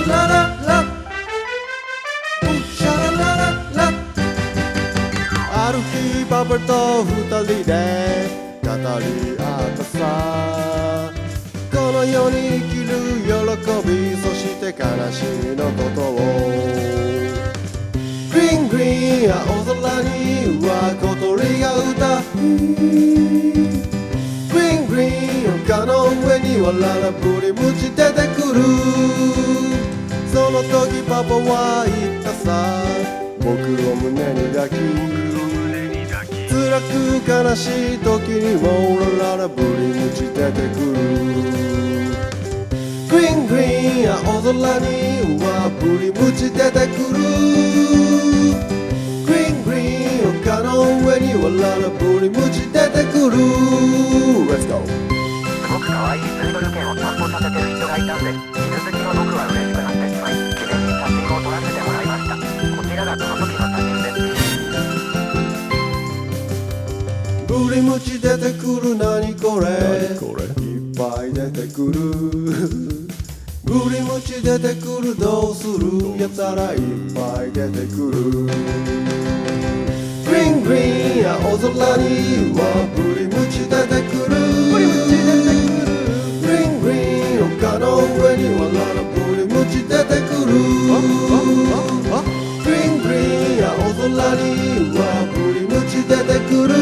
ラララシャララララ。ある日パパと二人で語り合ったさ、この世に生きる喜び、そして悲しみのことを。グリーングリーン青空には小鳥が歌う。グリーングリーン丘の上にはララブリムチ出てくる。その時パパは言ったさ、僕を胸に抱き、辛く悲しい時にもララブリムチ出てくる。グリーングリーン青空にはブリムチ出てくる。グリーングリーン丘の上にはララブリムチ出てくる。 Let's go。 すごく可愛いプードル犬を散歩させてる人がいたんで、犬好きの僕は嬉しくなってしまい、記念に写真を撮らせてもらいました。こちらがその時の写真です。ブリムチ出てくる、何これ、いっぱい出てくる。ブリムチ出てくる、どうする、やったらいっぱい出てくる。グリーングリーン青空にはブリムチ出てくる。グリーングリーン丘の上にはララブリムチ出てくる。グリーングリーン青空にはブリムチ出てくる。